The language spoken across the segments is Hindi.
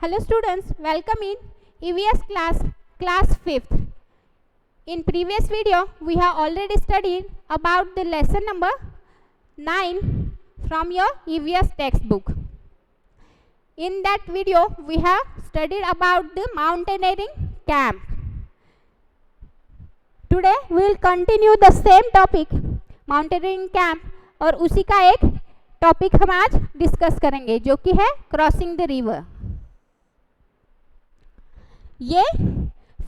Hello students, welcome in EVS class 5th. In previous video, we have already studied about the lesson number 9 from your EVS textbook. In that video, we have studied about the mountaineering camp. Today, we will continue the same topic, mountaineering camp, और उसी का एक टॉपिक हम आज डिस्कस करेंगे जो कि है क्रॉसिंग द रिवर. ये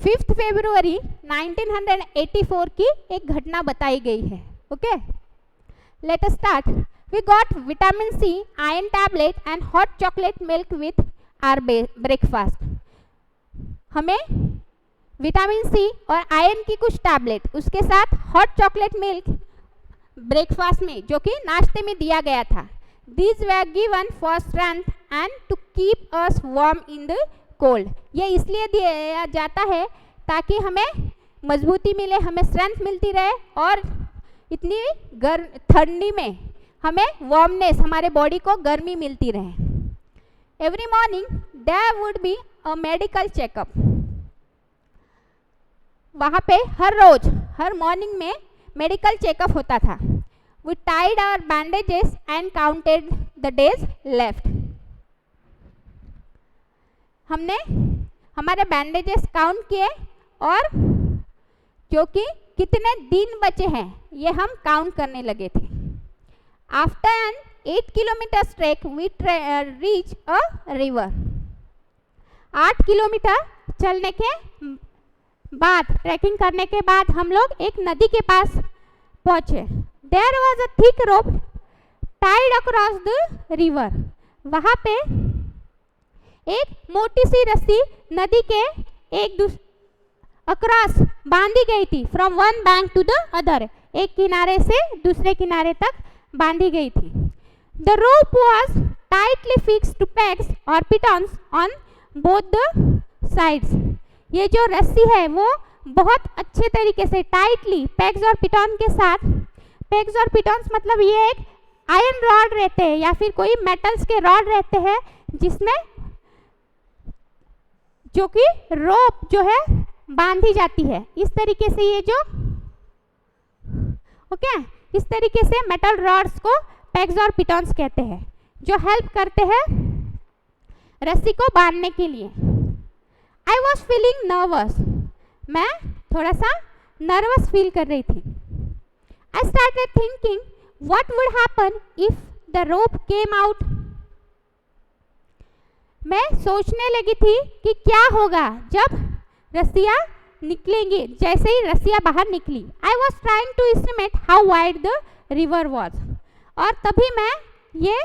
5 फरवरी 1984 की एक घटना बताई गई है. Okay, let us start. We got vitamin C, iron tablet and hot chocolate milk with our breakfast. हमें विटामिन सी और आयरन की कुछ टैबलेट, उसके साथ हॉट चॉकलेट मिल्क ब्रेकफास्ट में, जो कि नाश्ते में दिया गया था. These were given for strength and to keep us warm in the cold. ये इसलिए दिया जाता है ताकि हमें मजबूती मिले, हमें स्ट्रेंथ मिलती रहे और इतनी ठंडी में हमें वार्मनेस, हमारे बॉडी को गर्मी मिलती रहे. Every morning there would be a medical checkup. वहाँ पे हर रोज, हर मॉर्निंग में मेडिकल चेकअप होता था. We tied our bandages and counted the days left. हमने हमारे बैंडेजेस काउंट किए और जो कि कितने दिन बचे हैं ये हम काउंट करने लगे थे. After an 8 kilometre track we reach a river. 8 kilometre चलने के बाद, ट्रैकिंग करने के बाद हम लोग एक नदी के पास पहुंचे. There was a thick rope tied across the river. वहाँ पे एक मोटी सी रस्सी नदी के एक अक्रॉस बांधी गई थी. From one bank to the other, एक किनारे से दूसरे किनारे तक बांधी गई थी. The rope was tightly fixed to pegs और pitons on both the sides. ये जो रस्सी है वो बहुत अच्छे तरीके से टाइटली पेग्स और पिटॉन के साथ, पेग्स और पिटॉन्स मतलब ये एक आयरन रॉड रहते हैं या फिर कोई मेटल्स के रॉड रहते हैं जिसमें जो कि रोप जो है बांधी जाती है. इस तरीके से ये जो इस तरीके से मेटल रॉड्स को पेग्स और पिटॉन्स कहते हैं जो हेल्प करते हैं रस्सी को बांधने के लिए. I was feeling nervous. मैं थोड़ा सा नर्वस फील कर रही थी. I started thinking what would happen if the rope came out. मैं सोचने लगी थी कि क्या होगा जब रस्सियाँ निकलेंगी. जैसे ही रस्सियाँ बाहर निकली, I was trying to estimate how wide the river was. और तभी मैं ये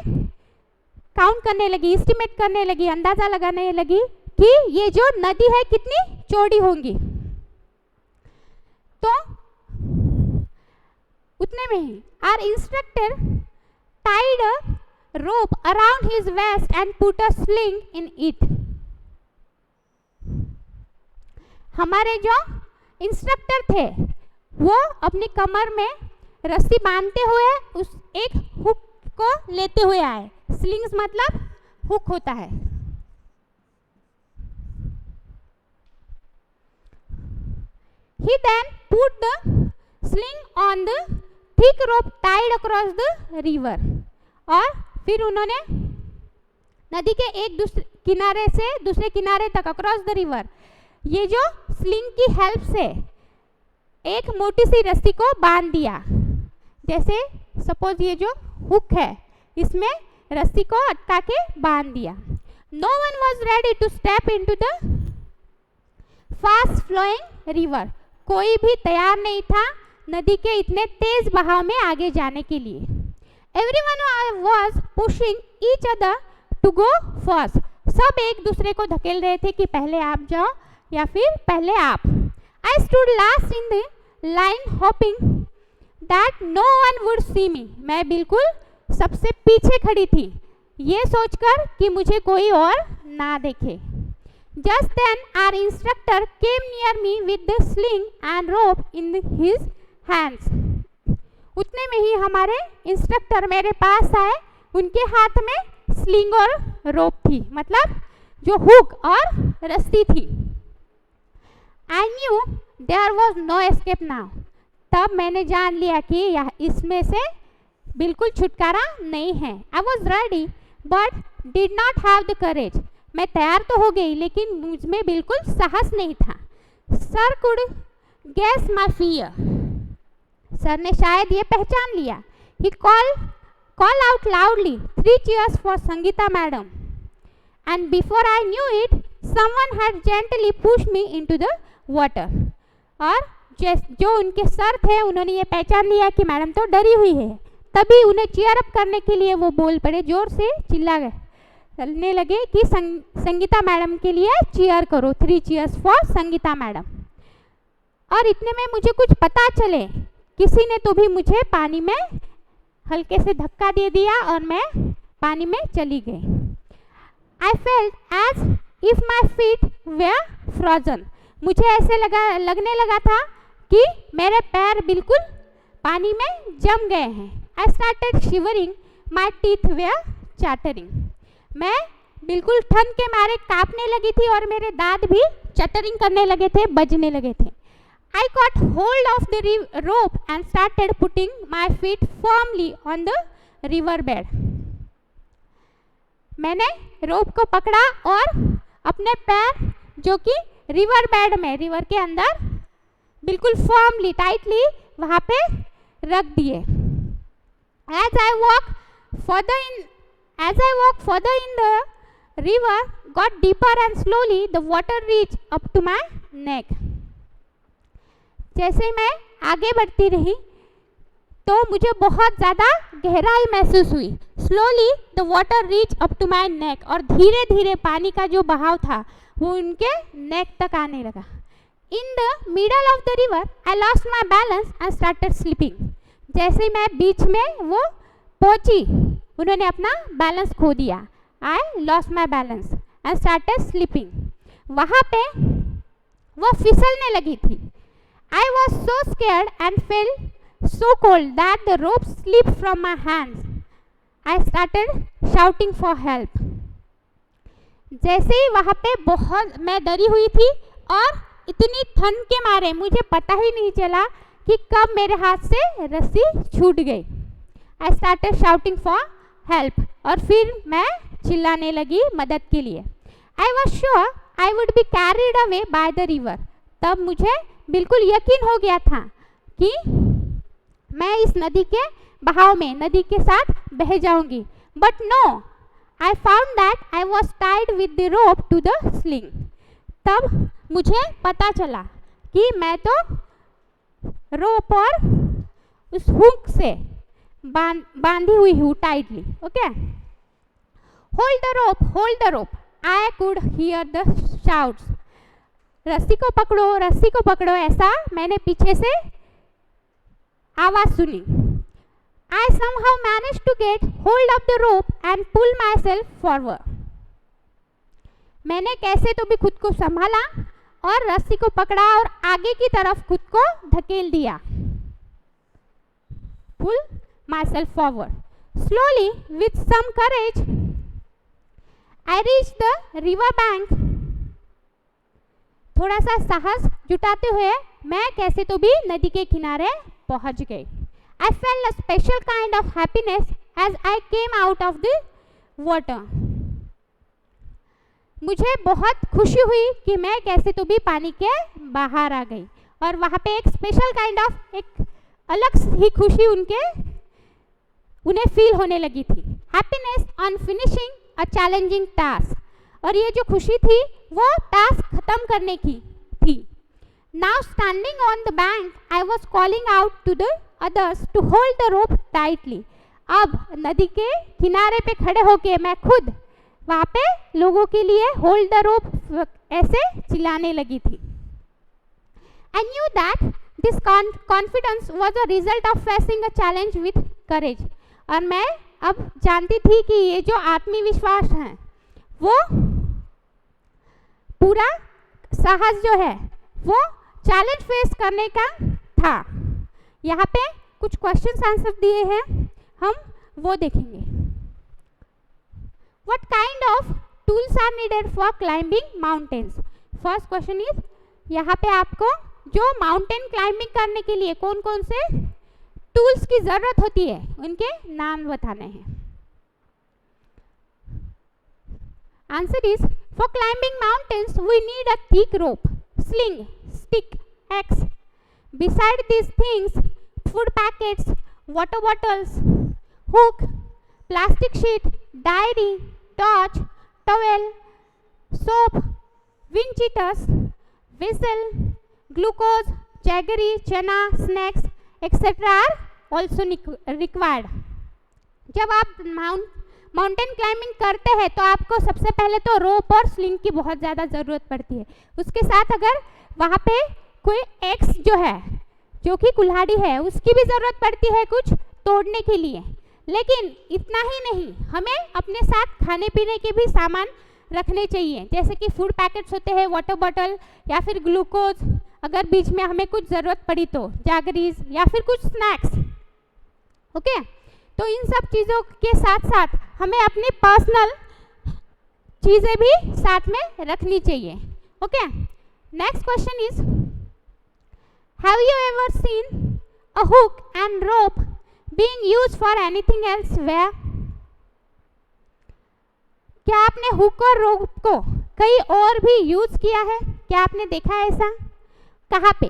काउंट करने लगी, एस्टिमेट करने लगी, अंदाज़ा लगाने लगी कि ये जो नदी है कितनी चौड़ी होंगी. तो उतने में ही our instructor tied a rope around his waist and put a sling in it. हमारे जो इंस्ट्रक्टर थे वो अपनी कमर में रस्सी बांधते हुए उस एक हुक को लेते हुए आए. स्लिंग्स मतलब हुक होता है. He then put the sling on the thick rope tied across the river. और फिर उन्होंने नदी के एक दूसरे किनारे से दूसरे किनारे तक अक्रॉस द रिवर ये जो स्लिंग की हेल्प से एक मोटी सी रस्सी को बांध दिया. जैसे सपोज ये जो हुक है इसमें रस्सी को अटका के बांध दिया. No one was ready to step into the fast flowing river. कोई भी तैयार नहीं था नदी के इतने तेज बहाव में आगे जाने के लिए. Everyone was pushing each other to go first. सब एक दूसरे को धकेल रहे थे कि पहले आप जाओ या फिर पहले आप. I stood last in the line hoping that no one would see me. मैं बिल्कुल सबसे पीछे खड़ी थी ये सोचकर कि मुझे कोई और ना देखे. Just then our instructor came near me with the sling and rope in his hands. उतने में ही हमारे इंस्ट्रक्टर मेरे पास आए. उनके हाथ में स्लिंग और रोप थी, मतलब जो हुक और रस्सी थी। I knew there was no escape now, तब मैंने जान लिया कि यह इसमें से बिल्कुल छुटकारा नहीं है। I was ready but did not have the courage, मैं तैयार तो हो गई लेकिन मुझ में बिल्कुल साहस नहीं था। Sir could guess my fear, sir ने शायद ये पहचान लिया। ही call out loudly 3 cheers for Sangeeta madam, and before I knew it someone had gently pushed me into the water। और जो उनके सर थे उन्होंने ये पहचान लिया कि मैडम तो डरी हुई है, तभी उन्हें चीयर अप करने के लिए वो बोल पड़े, जोर से चिल्लाने लगे कि संगीता मैडम के लिए चीयर करो, 3 cheers for संगीता मैडम। और इतने में मुझे कुछ पता चले, किसी ने तो भी मुझे पानी में हल्के से धक्का दे दिया और मैं पानी में चली गई। I felt as if my feet were frozen, मुझे ऐसे लगने लगा था कि मेरे पैर बिल्कुल पानी में जम गए हैं। I started shivering, my teeth were chattering, मैं बिल्कुल ठंड के मारे कांपने लगी थी और मेरे दांत भी चटरिंग करने लगे थे, बजने लगे थे। I got hold of the rope and started putting my feet firmly on the river bed। मैंने रोप को पकड़ा और अपने पैर जो कि रिवर बेड में, रिवर के अंदर बिल्कुल फर्मली, टाइटली वहाँ पे रख दिए। As I walk further in the river got deeper and slowly the water reached up to my neck। जैसे मैं आगे बढ़ती रही तो मुझे बहुत ज़्यादा गहराई महसूस हुई। Slowly the water reach up to my neck, और धीरे धीरे पानी का जो बहाव था वो उनके नेक तक आने लगा। In the middle of the river I lost my balance and started sleeping, जैसे मैं बीच में वो पहुंची उन्होंने अपना बैलेंस खो दिया। I lost my balance and started sleeping, वहाँ पे वो फिसलने लगी थी। I was so scared and felt so cold that the rope slipped from my hands। I started shouting for help। जैसे ही वहाँ पे बहुत मैं डरी हुई थी और इतनी ठंड के मारे मुझे पता ही नहीं चला कि कब मेरे हाथ से रस्सी छूट गई। I started shouting for help, और फिर मैं चिल्लाने लगी मदद के लिए। I was sure I would be carried away by the river। तब मुझे बिल्कुल यकीन हो गया था कि मैं इस नदी के बहाव में, नदी के साथ बह जाऊंगी। But no, I found that I was tied with the rope to the sling. तब मुझे पता चला कि मैं तो रोप और उस हुक से बांधी हुई हूँ tightly. Okay, hold the rope, I could hear the shouts. रस्सी को पकड़ो, ऐसा मैंने पीछे से आवाज सुनी। I somehow managed to get hold of the rope and pull myself forward। मैंने कैसे तो भी खुद को संभाला और रस्सी को पकड़ा और आगे की तरफ खुद को धकेल दिया। Pull myself forward slowly with some courage। I reached the river bank। थोड़ा सा साहस जुटाते हुए मैं कैसे तो भी नदी के किनारे पहुंच गई। I felt a special kind of happiness as I came out of the water। मुझे बहुत खुशी हुई कि मैं कैसे तो भी पानी के बाहर आ गई, और वहाँ पे एक स्पेशल काइंड ऑफ, एक अलग ही खुशी उन्हें फील होने लगी थी। Happiness on finishing a challenging task, और ये जो खुशी थी वो टास्क खत्म करने की थी। Now standing on the bank I was calling out to the others to hold the rope tightly. अब नदी के किनारे पे खड़े होके मैं खुद वहाँ पे लोगों के लिए होल्ड द रोप ऐसे चिल्लाने लगी थी। I knew that this confidence was a result of facing a challenge with करेज, और मैं अब जानती थी कि ये जो आत्मविश्वास है वो पूरा साहस जो है वो चैलेंज फेस करने का था। यहाँ पे कुछ क्वेश्चंस आंसर दिए हैं, हम वो देखेंगे। What kind of tools are needed for climbing mountains? First question is, यहाँ पे आपको जो माउंटेन क्लाइंबिंग करने के लिए कौन कौन से टूल्स की जरूरत होती है उनके नाम बताने हैं. Answer is, for climbing mountains we need a thick rope, sling, stick, axe. Beside these things, food packets, water bottles, hook, plastic sheet, diary, torch, towel, soap, wind cheaters, whistle, glucose, jaggery, chana, snacks, etc. are also required. जब आप माउंटेन क्लाइंबिंग करते हैं तो आपको सबसे पहले तो रोप और स्लिंग की बहुत ज़्यादा ज़रूरत पड़ती है. उसके साथ अगर वहाँ पे कोई एक्स जो है, जो कि कुल्हाड़ी है, उसकी भी ज़रूरत पड़ती है कुछ तोड़ने के लिए. लेकिन इतना ही नहीं, हमें अपने साथ खाने पीने के भी सामान रखने चाहिए, जैसे कि फूड पैकेट्स होते हैं, वाटर बॉटल या फिर ग्लूकोज, अगर बीच में हमें कुछ ज़रूरत पड़ी तो जैगरीज या फिर कुछ स्नैक्स. ओके, तो इन सब चीज़ों के साथ साथ हमें अपनी पर्सनल चीज़ें भी साथ में रखनी चाहिए. Okay, next question is, have you ever seen a hook and rope being used for anything else where? क्या आपने हुक और रोप को कहीं और भी यूज किया है? क्या आपने देखा है ऐसा? कहाँ पे?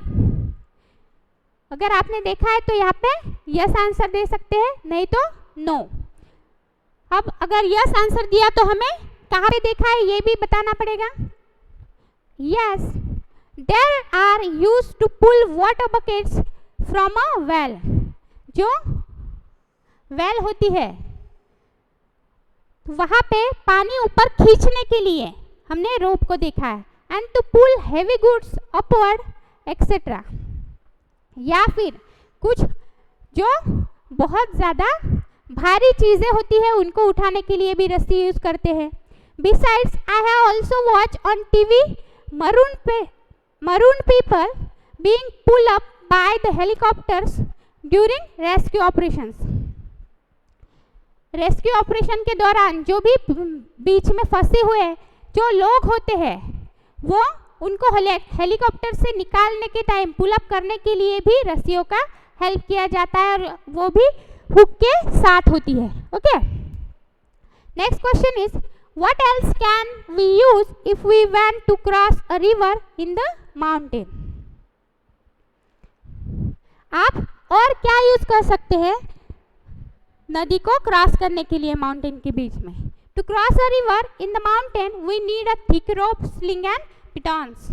अगर आपने देखा है तो यहाँ पे यस आंसर दे सकते हैं, नहीं तो नो. अब अगर यस आंसर दिया तो हमें कहाँ पे देखा है ये भी बताना पड़ेगा. Yes, there are used to pull water buckets from a well. जो वेल होती है वहाँ पे पानी ऊपर खींचने के लिए हमने रोप को देखा है. And to pull heavy goods upward etcetera. या फिर कुछ जो बहुत ज़्यादा भारी चीज़ें होती है उनको उठाने के लिए भी रस्सी यूज़ करते हैं. Besides I have also watch on TV maroon people being pull up by the helicopters during rescue operations. Rescue operation के दौरान जो भी बीच में फंसे हुए जो लोग होते हैं वो उनको हेलीकॉप्टर से निकालने के टाइम पुलअप करने के लिए भी रस्सियों का हेल्प किया जाता है, और वो भी हुक के साथ होती है. Okay, next question is, what else can we use if we want to cross a river in the mountain? आप और क्या यूज कर सकते हैं नदी को क्रॉस करने के लिए माउंटेन के बीच में? To cross a river in the mountain we need a thick rope, sling and pitons.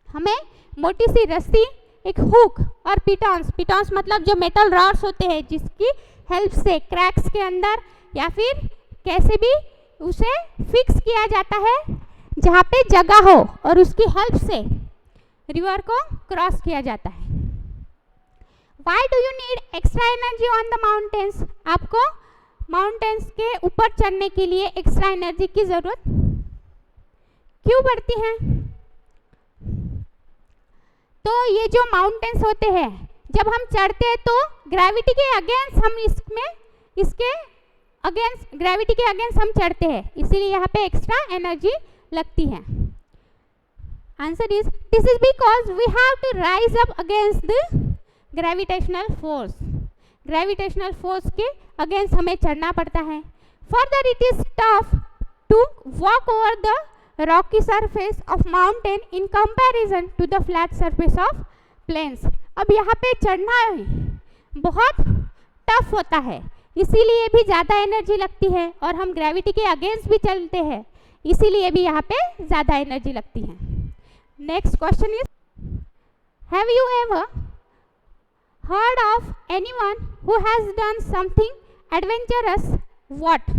हमें मोटी सी रस्सी, एक हुक और पिटॉन्स मतलब जो मेटल रॉड्स होते हैं जिसकी हेल्प से क्रैक्स के अंदर या फिर कैसे भी उसे फिक्स किया जाता है जहाँ पे जगह हो, और उसकी हेल्प से रिवर को क्रॉस किया जाता है. Why do you need extra energy on the mountains? आपको माउंटेन्स के ऊपर चढ़ने के लिए एक्स्ट्रा एनर्जी की जरूरत क्यों पड़ती है? तो ये जो माउंटेन्स होते हैं जब हम चढ़ते हैं तो ग्रेविटी के अगेंस्ट हम इसके अगेंस्ट ग्रेविटी के अगेंस्ट हम चढ़ते हैं, इसीलिए यहाँ पे एक्स्ट्रा एनर्जी लगती है. Answer is, this is because we have to rise up against the gravitational force. Gravitational force के अगेंस्ट हमें चढ़ना पड़ता है. Further it is tough to walk over the rocky surface of mountain in comparison to the flat surface of plains. अब यहाँ पे चढ़ना बहुत टफ होता है, इसीलिए भी ज़्यादा एनर्जी लगती है, और हम ग्रेविटी के अगेंस्ट भी चलते हैं, इसीलिए भी यहाँ पे ज़्यादा एनर्जी लगती है. Next question is, have you ever heard of anyone who has done something adventurous? What?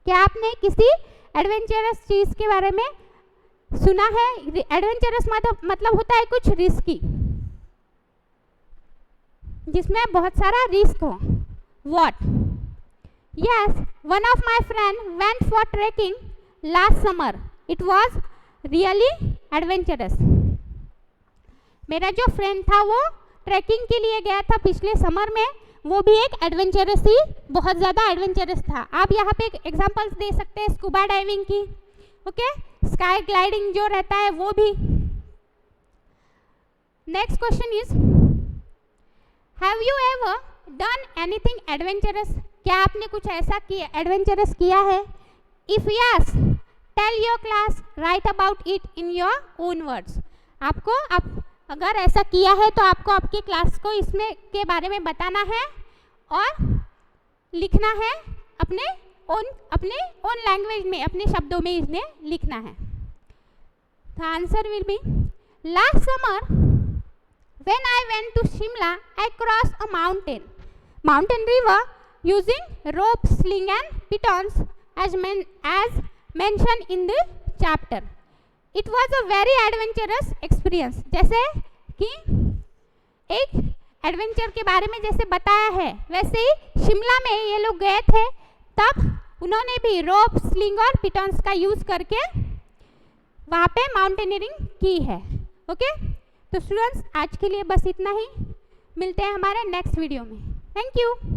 क्या आपने किसी एडवेंचरस चीज़ के बारे में सुना है? एडवेंचरस मतलब होता है कुछ रिस्की, जिसमें बहुत सारा रिस्क हो. What? Yes, one of my friend went for trekking last summer. It was really adventurous. मेरा जो फ्रेंड था वो ट्रैकिंग के लिए गया था पिछले समर में, वो भी एक एडवेंचरस ही, बहुत ज़्यादा एडवेंचरस था। आप यहाँ पे एग्जांपल्स दे सकते हैं स्कूबा डाइविंग की, ओके, स्काई ग्लाइडिंग जो रहता है वो भी। Next question is, have you ever done anything adventurous? क्या आपने कुछ ऐसा किया, एडवेंचरस किया है? If yes, tell your class, write about it in your own words. आपको अगर ऐसा किया है तो आपको आपकी क्लास को इसमें के बारे में बताना है और लिखना है अपने ओन लैंग्वेज में, अपने शब्दों में इन्हें लिखना है। The answer will be, last summer when I went to Shimla I cross a mountain river using rope, sling and pitons as mentioned in the chapter. It was a very adventurous experience. जैसे कि एक एडवेंचर के बारे में जैसे बताया है, वैसे ही शिमला में ये लोग गए थे, तब उन्होंने भी रोप, स्लिंग और पिटॉन्स का यूज़ करके वहाँ पे माउंटेनियरिंग की है। ओके, तो स्टूडेंट्स आज के लिए बस इतना ही, मिलते हैं हमारे नेक्स्ट वीडियो में। Thank you.